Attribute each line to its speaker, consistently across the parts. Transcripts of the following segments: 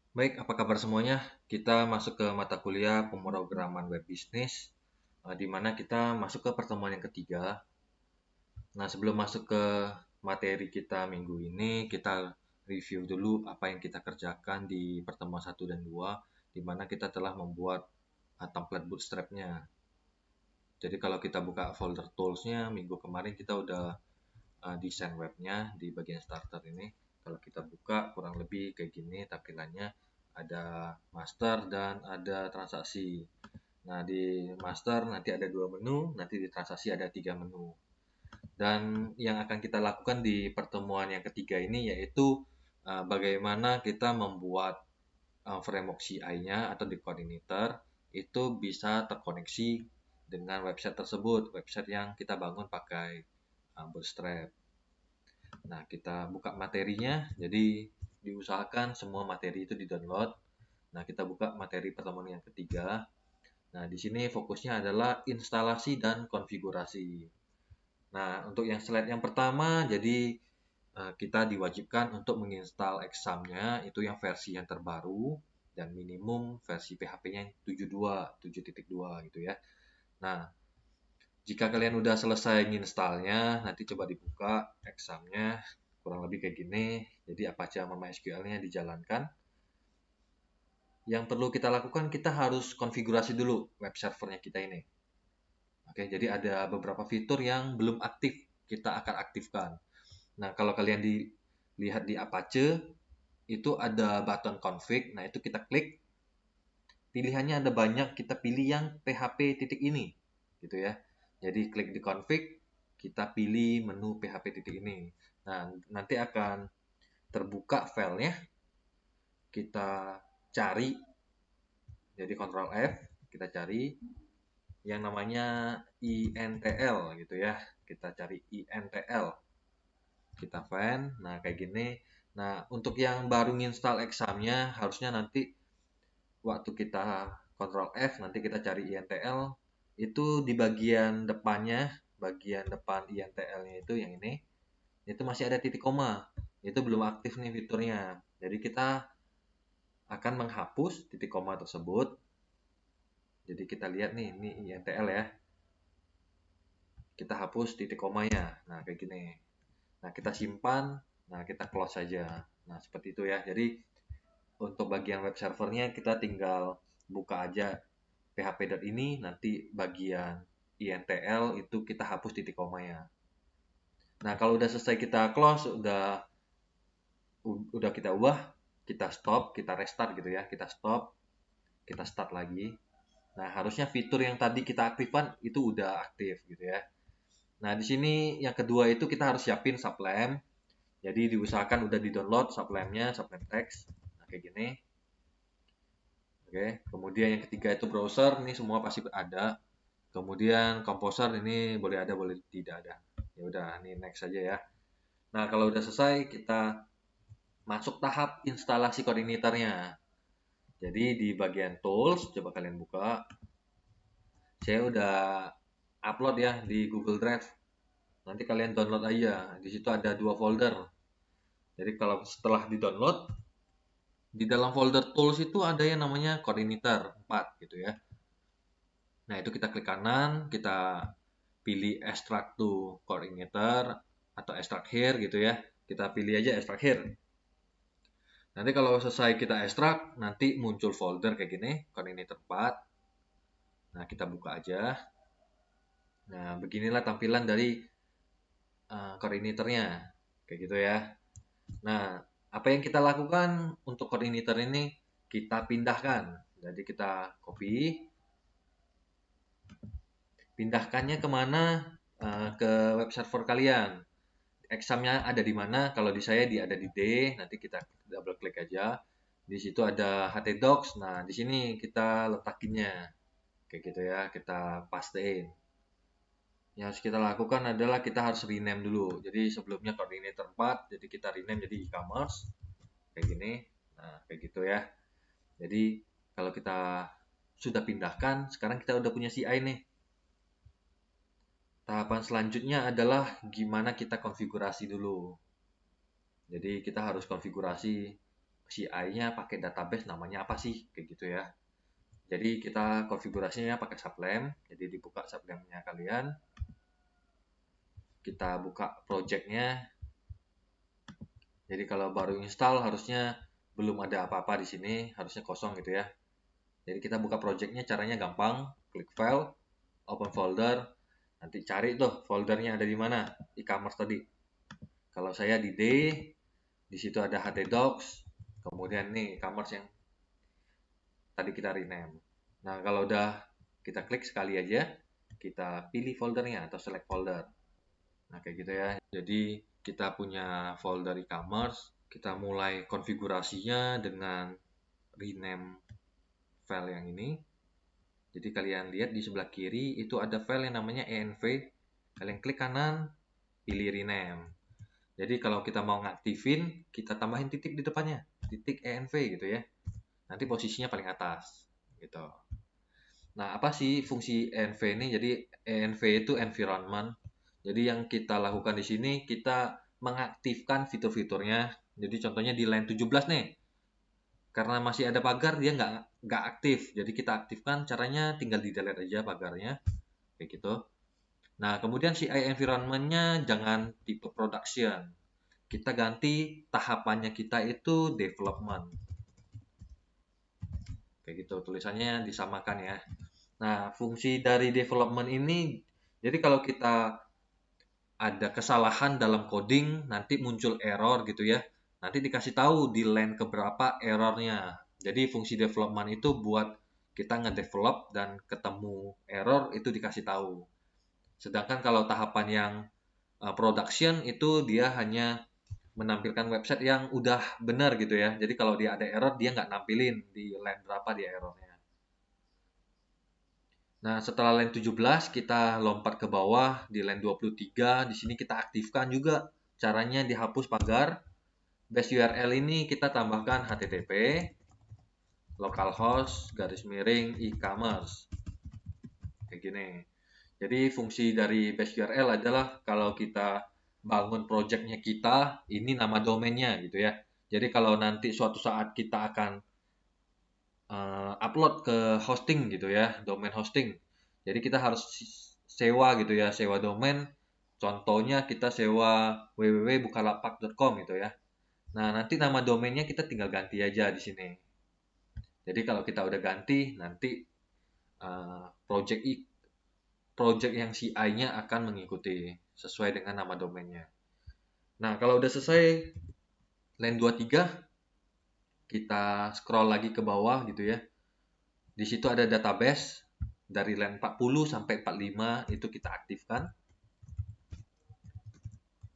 Speaker 1: Baik, apa kabar semuanya? Kita masuk ke mata kuliah pemrograman web bisnis, di mana kita masuk ke pertemuan yang ketiga. Nah, sebelum masuk ke materi kita minggu ini, kita review dulu apa yang kita kerjakan di pertemuan satu dan 2, di mana kita telah membuat template bootstrap-nya. Jadi kalau kita buka folder tools-nya, minggu kemarin kita udah desain webnya di bagian starter ini. Kalau kita buka kurang lebih kayak gini tampilannya, ada master dan ada transaksi. Nah, di master nanti ada 2 menu, nanti di transaksi ada 3 menu. Dan yang akan kita lakukan di pertemuan yang ketiga ini yaitu bagaimana kita membuat framework CI-nya atau di coordinator itu bisa terkoneksi dengan website tersebut, website yang kita bangun pakai Bootstrap. Nah, kita buka materinya. Jadi, diusahakan semua materi itu di-download. Nah, kita buka materi pertemuan yang ketiga. Nah, di sini fokusnya adalah instalasi dan konfigurasi. Nah, untuk yang slide yang pertama, jadi kita diwajibkan untuk menginstal examnya, itu yang versi yang terbaru, dan minimum versi PHP-nya 7.2 gitu ya. Nah, jika kalian udah selesai nginstalnya, nanti coba dibuka examnya, kurang lebih kayak gini. Jadi Apache sama MySQL-nya dijalankan. Yang perlu kita lakukan, kita harus konfigurasi dulu web servernya kita ini. Oke, jadi ada beberapa fitur yang belum aktif, kita akan aktifkan. Nah, kalau kalian dilihat di Apache, itu ada button config. Nah, itu kita klik. Pilihannya ada banyak, kita pilih yang PHP titik ini. Gitu ya. Jadi klik di config, kita pilih menu PHP titik ini. Nah, nanti akan terbuka filenya, kita cari, jadi Ctrl F, kita cari yang namanya intl gitu ya. Kita cari intl, kita find, nah kayak gini. Nah, untuk yang baru nginstal examnya, harusnya nanti waktu kita Ctrl F, nanti kita cari intl, itu di bagian depannya, bagian depan intl-nya itu yang ini, itu masih ada titik koma. Itu belum aktif nih fiturnya. Jadi kita akan menghapus titik koma tersebut. Jadi kita lihat nih, ini intl ya. Kita hapus titik komanya. Nah, kayak gini. Nah, kita simpan. Nah, kita close saja. Nah, seperti itu ya. Jadi, untuk bagian web servernya kita tinggal buka aja php.ini. Nanti bagian intl itu kita hapus titik komanya. Nah, kalau udah selesai kita close, udah kita ubah, kita stop, kita restart gitu ya. Kita stop, kita start lagi. Nah, harusnya fitur yang tadi kita aktifkan itu udah aktif gitu ya. Nah, di sini yang kedua itu kita harus siapin sublime. Jadi diusahakan udah di-download sublime-nya, sublime text. Nah, kayak gini. Oke, kemudian yang ketiga itu browser, ini semua pasti ada. Kemudian composer ini boleh ada, boleh tidak ada. Ya udah, ini next saja ya. Nah, kalau udah selesai kita masuk tahap instalasi koordinatornya. Jadi di bagian tools, coba kalian buka. Saya udah upload ya di Google Drive. Nanti kalian download aja. Di situ ada 2 folder. Jadi kalau setelah di-download, di dalam folder tools itu ada yang namanya coordinator 4 gitu ya. Nah, itu kita klik kanan, kita pilih extract to coordinator atau extract here gitu ya. Kita pilih aja extract here. Nanti kalau selesai kita extract, nanti muncul folder kayak gini, coordinator 4. Nah, kita buka aja. Nah, beginilah tampilan dari koordinatornya. Kayak gitu ya. Nah, apa yang kita lakukan untuk koordinator ini? Kita pindahkan. Jadi kita copy, pindahkannya kemana? Ke web server kalian. Examnya ada di mana? Kalau di saya ada di D. Nanti kita double klik aja. Di situ ada htdocs. Nah, di sini kita letakinnya. Kayak gitu ya. Kita pastein. Yang harus kita lakukan adalah kita harus rename dulu. Jadi sebelumnya coordinator 4, jadi kita rename jadi e-commerce. Kayak gini. Nah, kayak gitu ya. Jadi kalau kita sudah pindahkan, sekarang kita udah punya CI nih. Tahapan selanjutnya adalah gimana kita konfigurasi dulu. Jadi kita harus konfigurasi CI-nya pakai database namanya apa sih, kayak gitu ya. Jadi kita konfigurasinya pakai Sublime. Jadi dibuka Sublime-nya kalian, kita buka project-nya. Jadi kalau baru install harusnya belum ada apa-apa di sini, harusnya kosong gitu ya. Jadi kita buka project-nya, caranya gampang, klik file, open folder, nanti cari tuh foldernya ada di mana, e-commerce tadi. Kalau saya di D, di situ ada htdocs, kemudian nih e-commerce yang tadi kita rename. Nah, kalau udah kita klik sekali aja, kita pilih foldernya atau select folder. Nah, kayak gitu ya. Jadi kita punya folder e-commerce, kita mulai konfigurasinya dengan rename file yang ini. Jadi kalian lihat di sebelah kiri itu ada file yang namanya env. Kalian klik kanan, pilih rename. Jadi kalau kita mau ngaktifin, kita tambahin titik di depannya, titik env gitu ya. Nanti posisinya paling atas gitu. Nah, apa sih fungsi env ini? Jadi env itu environment. Jadi yang kita lakukan di sini, kita mengaktifkan fitur-fiturnya. Jadi contohnya di line 17 nih, karena masih ada pagar dia nggak aktif. Jadi kita aktifkan, caranya tinggal di delete aja pagarnya, kayak gitu. Nah, kemudian CI environment-nya jangan tipe production. Kita ganti tahapannya kita itu development. Kayak gitu, tulisannya disamakan ya. Nah, fungsi dari development ini, jadi kalau kita ada kesalahan dalam coding, nanti muncul error gitu ya. Nanti dikasih tahu di line keberapa errornya. Jadi fungsi development itu buat kita ngedevelop dan ketemu error itu dikasih tahu. Sedangkan kalau tahapan yang production itu dia hanya menampilkan website yang udah benar gitu ya. Jadi kalau dia ada error, dia nggak nampilin di line berapa dia errornya. Nah, setelah line 17 kita lompat ke bawah di line 23. Di sini kita aktifkan juga. Caranya dihapus pagar. Base URL ini kita tambahkan http localhost garis miring e-commerce. Kayak gini. Jadi fungsi dari base URL adalah kalau kita bangun projectnya kita, ini nama domainnya gitu ya. Jadi kalau nanti suatu saat kita akan upload ke hosting gitu ya, domain hosting. Jadi kita harus sewa gitu ya, sewa domain. Contohnya kita sewa www.bukalapak.com gitu ya. Nah, nanti nama domainnya kita tinggal ganti aja di sini. Jadi kalau kita udah ganti, nanti project project yang CI-nya akan mengikuti sesuai dengan nama domainnya. Nah, kalau udah selesai line 23, kita scroll lagi ke bawah gitu ya. Di situ ada database dari line 40 sampai 45 itu kita aktifkan.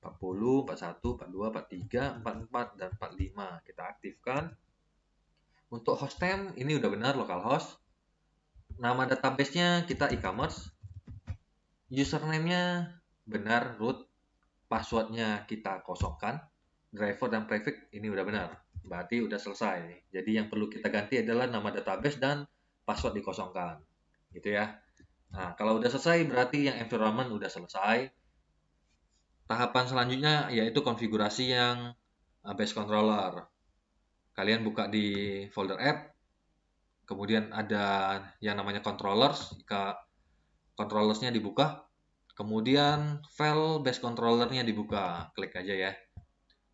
Speaker 1: 40, 41, 42, 43, 44 dan 45 kita aktifkan. Untuk hostname ini udah benar localhost. Nama database-nya kita e-commerce. Username-nya benar root. Password-nya kita kosongkan. Driver dan prefix ini udah benar. Berarti udah selesai. Jadi yang perlu kita ganti adalah nama database dan password dikosongkan. Gitu ya. Nah, kalau udah selesai berarti yang environment udah selesai. Tahapan selanjutnya yaitu konfigurasi yang base controller. Kalian buka di folder app, kemudian ada yang namanya controllers, jika controllersnya dibuka, kemudian file base controllernya dibuka, klik aja ya.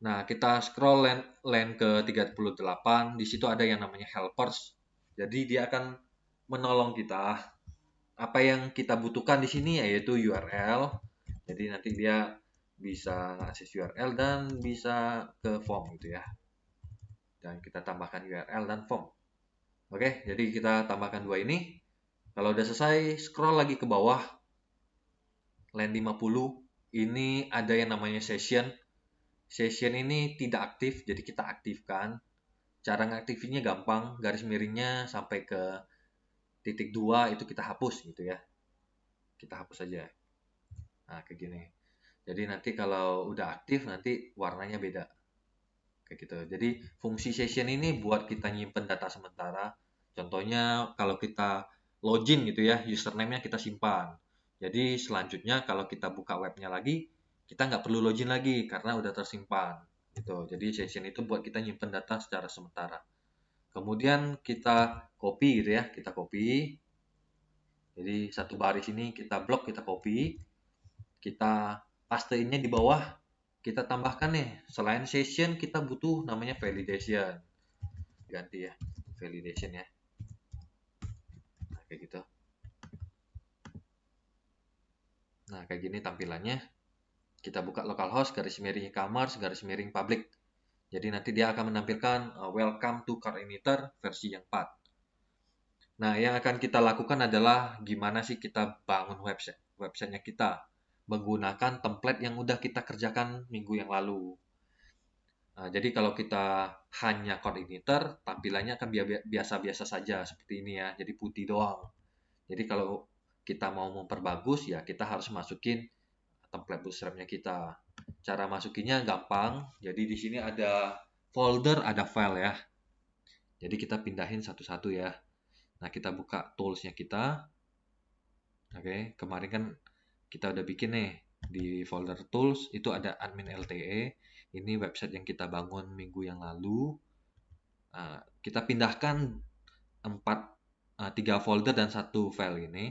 Speaker 1: Nah, kita scroll line ke 38, di situ ada yang namanya helpers. Jadi dia akan menolong kita. Apa yang kita butuhkan di sini yaitu URL. Jadi nanti dia bisa akses URL dan bisa ke form gitu ya. Dan kita tambahkan URL dan form. Oke, jadi kita tambahkan dua ini. Kalau udah selesai, scroll lagi ke bawah. Line 50, ini ada yang namanya session. Session ini tidak aktif, jadi kita aktifkan. Cara ngaktifinnya gampang, garis miringnya sampai ke titik 2 itu kita hapus gitu ya. Kita hapus aja. Nah, kayak gini. Jadi nanti kalau udah aktif, nanti warnanya beda. Kayak gitu. Jadi fungsi session ini buat kita nyimpen data sementara. Contohnya kalau kita login gitu ya, username-nya kita simpan. Jadi selanjutnya kalau kita buka webnya lagi, kita nggak perlu login lagi karena udah tersimpan. gitu. Jadi session itu buat kita nyimpen data secara sementara. Kemudian kita copy gitu ya, kita copy. Jadi satu baris ini kita blok, kita copy, kita pasteinnya di bawah, kita tambahkan nih, selain session kita butuh namanya validation. Ganti ya, validation ya. Nah, kayak gitu. Nah, kayak gini tampilannya. Kita buka localhost garis miring e-commerce garis miring public. Jadi nanti dia akan menampilkan welcome to Cardinator versi yang 4. Nah, yang akan kita lakukan adalah gimana sih kita bangun websitenya kita menggunakan template yang udah kita kerjakan minggu yang lalu. Nah, jadi kalau kita hanya coordinator, tampilannya akan biasa-biasa saja seperti ini ya. Jadi putih doang. Jadi kalau kita mau memperbagus ya kita harus masukin template bootstrapnya kita. Cara masukinnya gampang. Jadi di sini ada folder, ada file ya. Jadi kita pindahin satu-satu ya. Nah, kita buka toolsnya kita. Oke, kemarin kan kita udah bikin nih di folder tools itu ada admin LTE. Ini website yang kita bangun minggu yang lalu. Kita pindahkan 3 folder dan 1 file ini.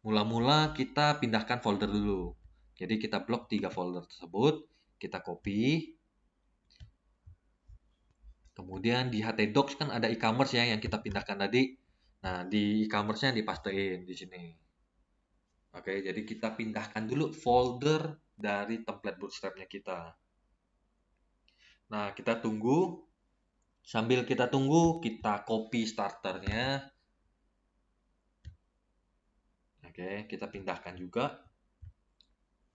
Speaker 1: Mula-mula kita pindahkan folder dulu. Jadi kita blok 3 folder tersebut, kita copy. Kemudian di htdocs kan ada e-commerce ya yang kita pindahkan tadi. Nah, di e-commerce-nya dipastein di sini. Oke, jadi kita pindahkan dulu folder dari template bootstrap-nya kita. Nah, kita tunggu. Sambil kita tunggu, kita copy starternya. Oke, kita pindahkan juga.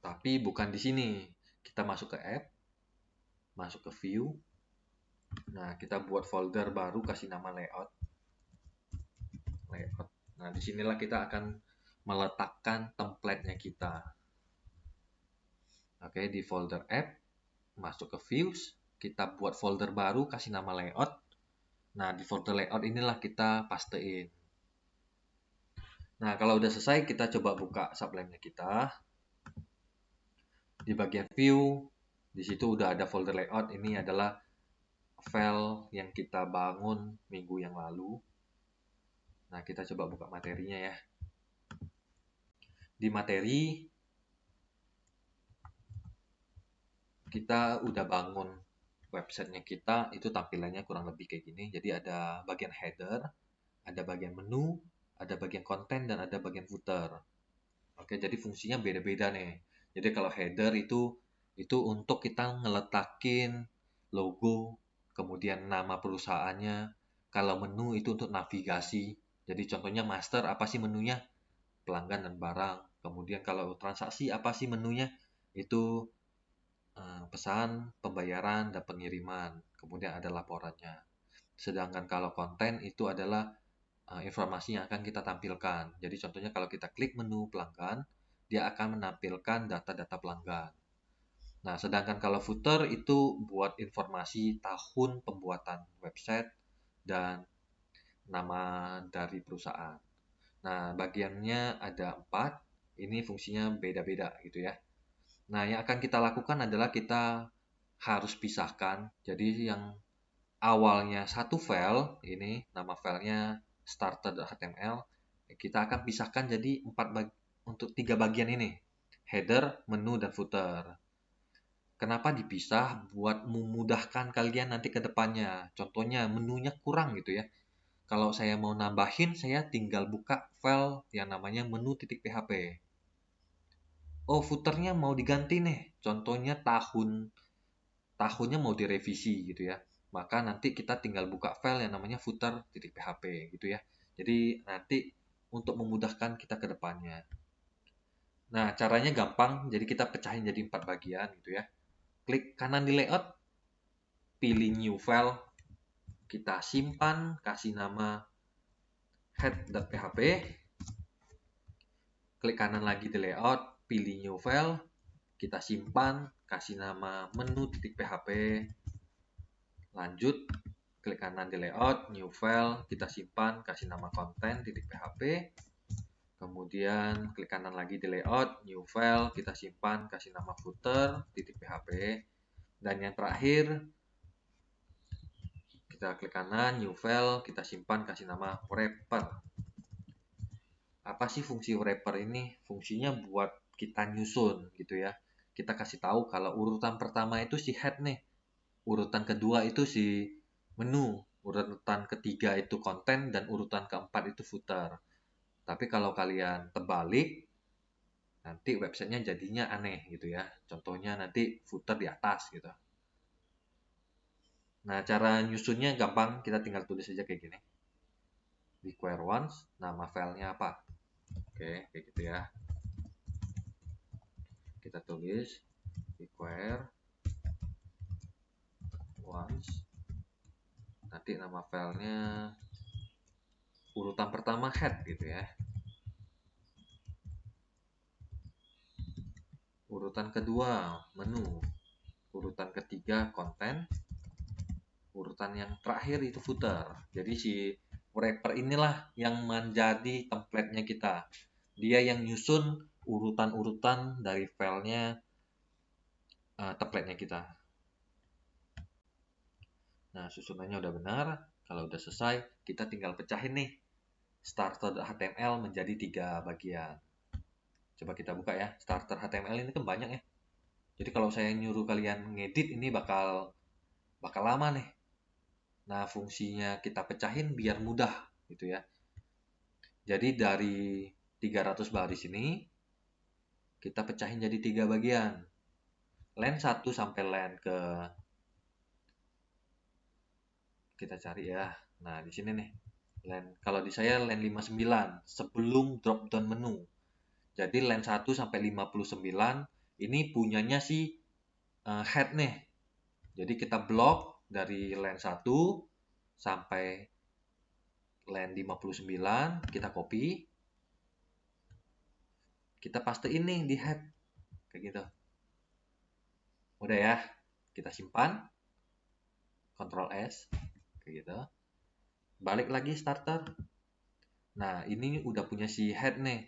Speaker 1: Tapi bukan di sini. Kita masuk ke app, masuk ke view. Nah, kita buat folder baru, kasih nama layout. Nah, disinilah kita akan meletakkan template-nya kita. Oke, di folder app, masuk ke views, kita buat folder baru, kasih nama layout. Nah, di folder layout inilah kita pastein. Nah, kalau udah selesai, kita coba buka Sublime-nya kita. Di bagian view, di situ udah ada folder layout. Ini adalah file yang kita bangun minggu yang lalu. Nah, kita coba buka materinya ya. Di materi, kita udah bangun websitenya kita, itu tampilannya kurang lebih kayak gini. Jadi ada bagian header, ada bagian menu, ada bagian konten, dan ada bagian footer. Oke, jadi fungsinya beda-beda nih. Jadi kalau header itu untuk kita ngeletakin logo, kemudian nama perusahaannya. Kalau menu itu untuk navigasi. Jadi contohnya master, apa sih menunya? Pelanggan dan barang. Kemudian kalau transaksi, apa sih menunya? Itu pesan, pembayaran, dan pengiriman. Kemudian ada laporannya. Sedangkan kalau konten itu adalah informasi yang akan kita tampilkan. Jadi contohnya kalau kita klik menu pelanggan, dia akan menampilkan data-data pelanggan. Nah, sedangkan kalau footer itu buat informasi tahun pembuatan website dan nama dari perusahaan. Nah, bagiannya ada 4. Ini fungsinya beda-beda gitu ya. Nah, yang akan kita lakukan adalah kita harus pisahkan. Jadi yang awalnya satu file, ini nama filenya starter.html, kita akan pisahkan jadi untuk 3 bagian ini. Header, menu, dan footer. Kenapa dipisah? Buat memudahkan kalian nanti ke depannya. Contohnya menunya kurang gitu ya. Kalau saya mau nambahin, saya tinggal buka file yang namanya menu.php. Oh, footernya mau diganti nih. Contohnya tahunnya mau direvisi gitu ya. Maka nanti kita tinggal buka file yang namanya footer.php gitu ya. Jadi nanti untuk memudahkan kita ke depannya. Nah, caranya gampang. Jadi kita pecahin jadi 4 bagian gitu ya. Klik kanan di layout, pilih new file, kita simpan, kasih nama head.php. Klik kanan lagi di layout, pilih new file, kita simpan, kasih nama menu.php. Lanjut, klik kanan di layout, new file, kita simpan, kasih nama content.php. Kemudian klik kanan lagi di layout, new file, kita simpan, kasih nama footer.php. Dan yang terakhir, kita klik kanan, new file, kita simpan, kasih nama wrapper. Apa sih fungsi wrapper ini? Fungsinya buat kita nyusun gitu ya. Kita kasih tahu kalau urutan pertama itu si head nih, urutan kedua itu si menu, urutan ketiga itu konten, dan urutan keempat itu footer. Tapi kalau kalian terbalik, nanti websitenya jadinya aneh gitu ya. Contohnya nanti footer di atas gitu. Nah, cara nyusunnya gampang, kita tinggal tulis aja kayak gini. Require once, nama filenya apa? Oke, kayak gitu ya. Kita tulis require once. Nanti nama filenya urutan pertama head gitu ya. Urutan kedua menu. Urutan ketiga konten. Urutan yang terakhir itu footer. Jadi si wrapper inilah yang menjadi template-nya kita. Dia yang nyusun urutan-urutan dari filenya template-nya kita. Nah, susunannya udah benar. Kalau udah selesai, kita tinggal pecahin nih starter.html menjadi 3 bagian. Coba kita buka ya. Starter HTML ini kan banyak ya. Jadi kalau saya nyuruh kalian ngedit ini bakal lama nih. Nah, fungsinya kita pecahin biar mudah gitu ya. Jadi dari 300 baris ini kita pecahin jadi 3 bagian. Line 1 sampai line ke, kita cari ya. Nah, di sini nih. Kalau di saya line 59 sebelum drop down menu. Jadi line 1 sampai 59 ini punyanya si head nih. Jadi kita blok dari line 1 sampai line 59, kita copy. Kita paste ini di head. Kayak gitu. Udah ya. Kita simpan. Ctrl S. Kayak gitu. Balik lagi starter. Nah, ini udah punya si head nih.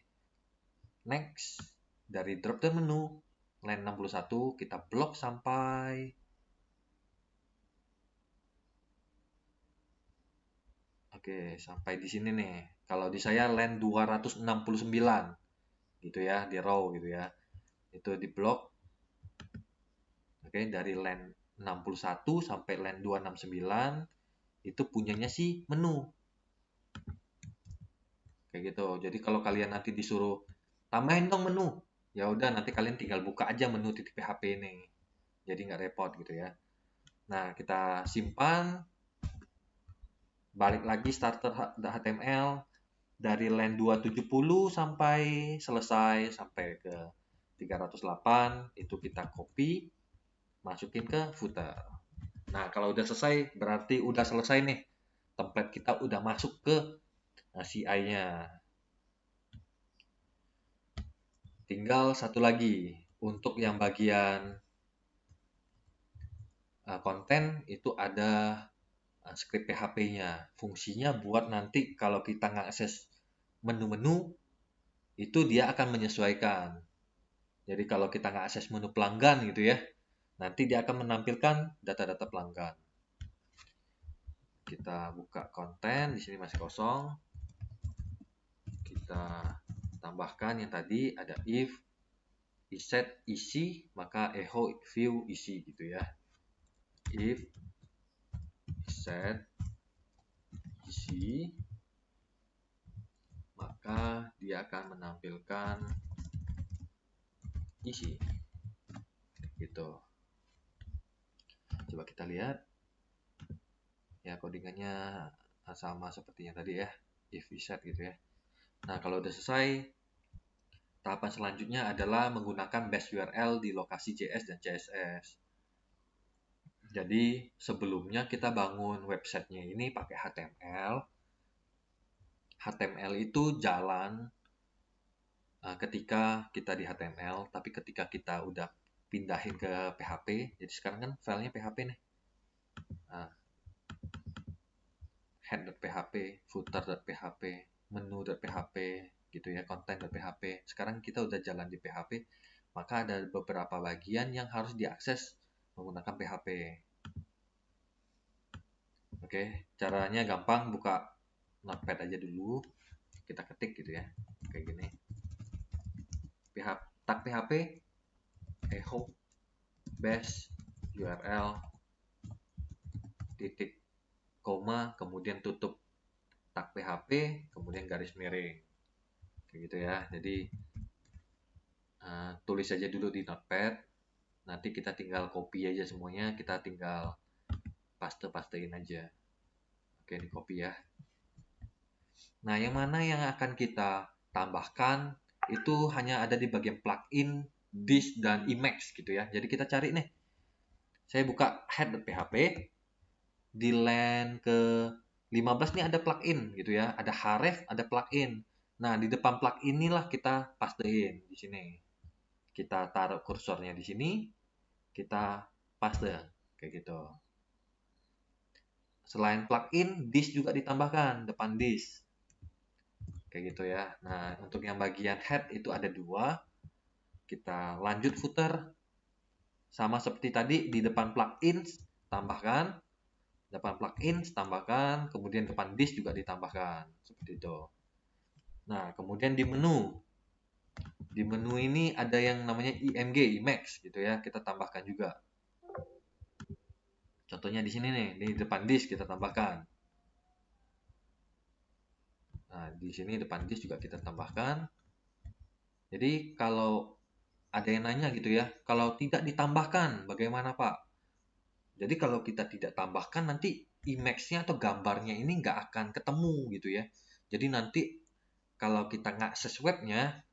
Speaker 1: Next. Dari drop down menu. Line 61 kita blok sampai sampai di sini nih. Kalau di saya line 269 gitu ya, di row gitu ya. Itu di blok. Dari line 61 sampai line 269 itu punyanya si menu. Kayak gitu. Jadi kalau kalian nanti disuruh tambahin dong menu, ya udah nanti kalian tinggal buka aja menu titik PHP ini. Jadi nggak repot gitu ya. Nah, kita simpan, balik lagi starter HTML dari line 270 sampai selesai sampai ke 308 itu kita copy, masukin ke footer. Nah, kalau udah selesai berarti udah selesai nih. Template kita udah masuk ke CI-nya. Tinggal satu lagi untuk yang bagian konten itu ada script PHP-nya. Fungsinya buat nanti kalau kita nggak akses menu-menu itu dia akan menyesuaikan. Jadi kalau kita nggak akses menu pelanggan gitu ya, nanti dia akan menampilkan data-data pelanggan. Kita buka konten, di sini masih kosong. Kita tambahkan yang tadi ada if set isi maka echo view isi gitu ya. If set isi maka dia akan menampilkan isi gitu. Coba kita lihat ya, codingannya sama seperti yang tadi ya, if set gitu ya. Nah, kalau udah selesai, tahapan selanjutnya adalah menggunakan base URL di lokasi JS dan CSS. Jadi sebelumnya kita bangun websitenya ini pakai HTML. HTML itu jalan ketika kita di HTML, tapi ketika kita udah pindahin ke PHP, jadi sekarang kan filenya PHP nih. Head.php, footer.php, menu.php gitu ya, content.php. Sekarang kita udah jalan di PHP, maka ada beberapa bagian yang harus diakses menggunakan PHP. Oke, caranya gampang, buka Notepad aja dulu, kita ketik gitu ya, kayak gini. Tag PHP, echo, bash, URL, titik, koma, kemudian tutup tag PHP, kemudian garis miring, kayak gitu ya. Jadi tulis aja dulu di Notepad, nanti kita tinggal copy aja semuanya, kita tinggal pastein aja. Oke, di copy ya. Nah, yang mana yang akan kita tambahkan itu hanya ada di bagian plugin, disk, dan Emacs gitu ya. Jadi kita cari nih. Saya buka head.php, di line ke 15 nih ada plugin gitu ya. Ada href, ada plugin. Nah, di depan plugin inilah kita pastein di sini. Kita taruh kursornya di sini, kita paste kayak gitu. Selain plugin, disk juga ditambahkan, depan disk. Kayak gitu ya. Nah, untuk yang bagian head itu ada 2. Kita lanjut footer. Sama seperti tadi, di depan plugin tambahkan, depan plugin tambahkan, kemudian depan disk juga ditambahkan. Seperti itu. Nah, kemudian di menu. Di menu ini ada yang namanya IMG, Emacs gitu ya. Kita tambahkan juga. Contohnya di sini nih, di depan disk kita tambahkan. Nah, di sini depan disk juga kita tambahkan. Jadi kalau ada yang nanya gitu ya, kalau tidak ditambahkan bagaimana Pak? Jadi kalau kita tidak tambahkan nanti image-nya atau gambarnya ini nggak akan ketemu gitu ya. Jadi nanti kalau kita ngakses webnya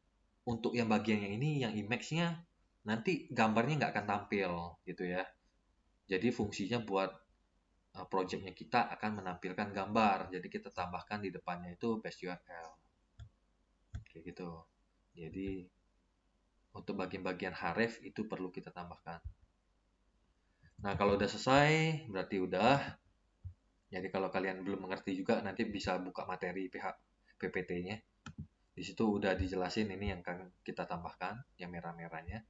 Speaker 1: untuk yang bagian yang ini, yang image-nya, nanti gambarnya nggak akan tampil gitu ya. Jadi fungsinya buat project-nya kita akan menampilkan gambar. Jadi kita tambahkan di depannya itu base URL. Kayak gitu. Jadi untuk bagian-bagian href itu perlu kita tambahkan. Nah, kalau udah selesai berarti udah. Jadi kalau kalian belum mengerti juga nanti bisa buka materi PPT-nya. Di situ udah dijelasin ini yang akan kita tambahkan, yang merah-merahnya.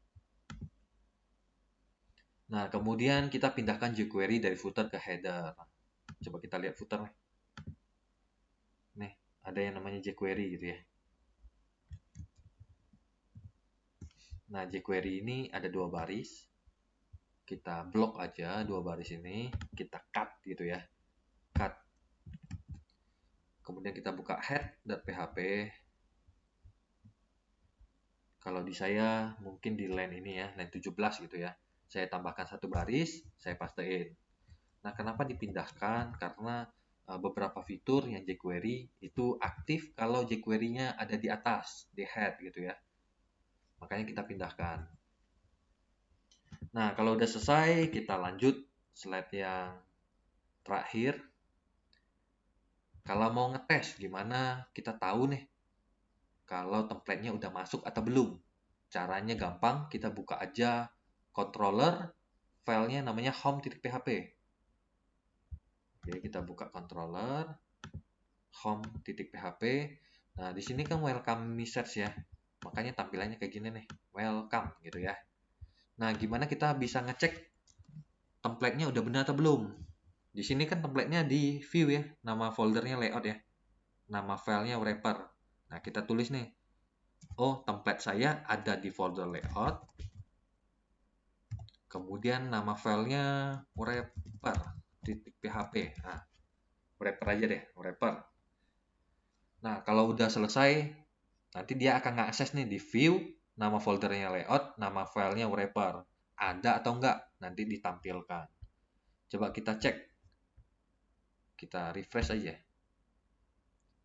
Speaker 1: Nah, kemudian kita pindahkan jQuery dari footer ke header. Coba kita lihat footer nih. Nih, ada yang namanya jQuery gitu ya. Nah, jQuery ini ada 2 baris. Kita blok aja 2 baris ini, kita cut gitu ya. Cut. Kemudian kita buka head.php. Kalau di saya mungkin di line ini ya, line 17 gitu ya. Saya tambahkan 1 baris, saya pastein. Nah, kenapa dipindahkan? Karena beberapa fitur yang jQuery itu aktif kalau jQuery-nya ada di atas, di head gitu ya. Makanya kita pindahkan. Nah, kalau udah selesai, kita lanjut slide yang terakhir. Kalau mau ngetes, gimana kita tahu nih kalau template-nya udah masuk atau belum? Caranya gampang, kita buka aja controller, filenya namanya home.php. Oke, kita buka controller, home.php. Nah, di sini kan welcome message ya. Makanya tampilannya kayak gini nih, welcome gitu ya. Nah, gimana kita bisa ngecek template-nya udah benar atau belum? Di sini kan template-nya di view ya, nama foldernya layout ya. Nama filenya wrapper. Nah, kita tulis nih. Oh, template saya ada di folder layout. Kemudian nama filenya wrapper.php. Nah, wrapper aja deh, wrapper. Nah, kalau udah selesai, nanti dia akan ngakses nih di view, nama foldernya layout, nama filenya wrapper. Ada atau enggak? Nanti ditampilkan. Coba kita cek. Kita refresh aja.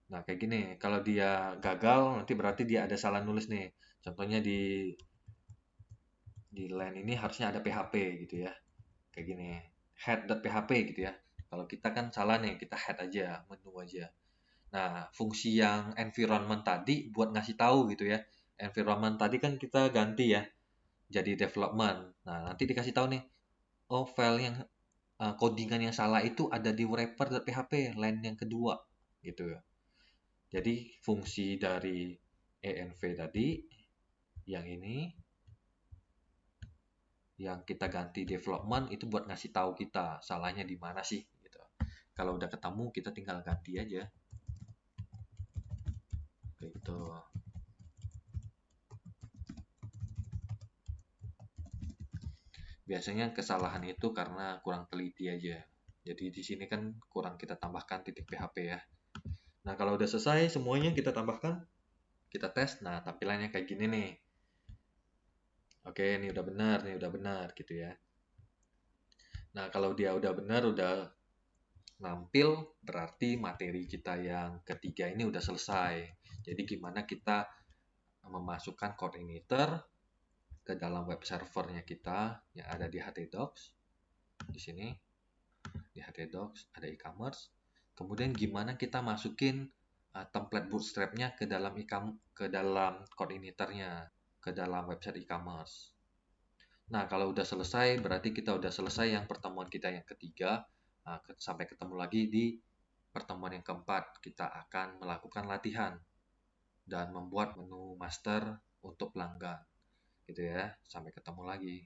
Speaker 1: Nah, kayak gini. Kalau dia gagal, nanti berarti dia ada salah nulis nih. Contohnya di line ini harusnya ada PHP gitu ya. Kayak gini. Head.php gitu ya. Kalau kita kan salah nih, kita head aja, menu aja. Nah, fungsi yang environment tadi buat ngasih tahu gitu ya. Environment tadi kan kita ganti ya, jadi development. Nah, nanti dikasih tahu nih, oh file yang codingan yang salah itu ada di wrapper.php, line yang kedua gitu ya. Jadi fungsi dari env tadi yang ini yang kita ganti development itu buat ngasih tahu kita salahnya di mana sih gitu. Kalau udah ketemu kita tinggal ganti aja gitu. Biasanya kesalahan itu karena kurang teliti aja. Jadi di sini kan kurang kita tambahkan titik PHP ya. Nah, kalau udah selesai semuanya kita tambahkan, kita tes. Nah, tampilannya kayak gini nih. Oke, ini udah benar gitu ya. Nah, kalau dia udah benar, udah nampil, berarti materi kita yang ketiga ini udah selesai. Jadi gimana kita memasukkan coordinator ke dalam web servernya kita yang ada di htdocs. Di sini di htdocs ada e-commerce. Kemudian gimana kita masukin template bootstrapnya ke dalam coordinatornya, ke dalam website e-commerce. Nah, kalau udah selesai, berarti kita udah selesai yang pertemuan kita yang ketiga. Nah, sampai ketemu lagi di pertemuan yang keempat. Kita akan melakukan latihan dan membuat menu master untuk pelanggan. Gitu ya. Sampai ketemu lagi.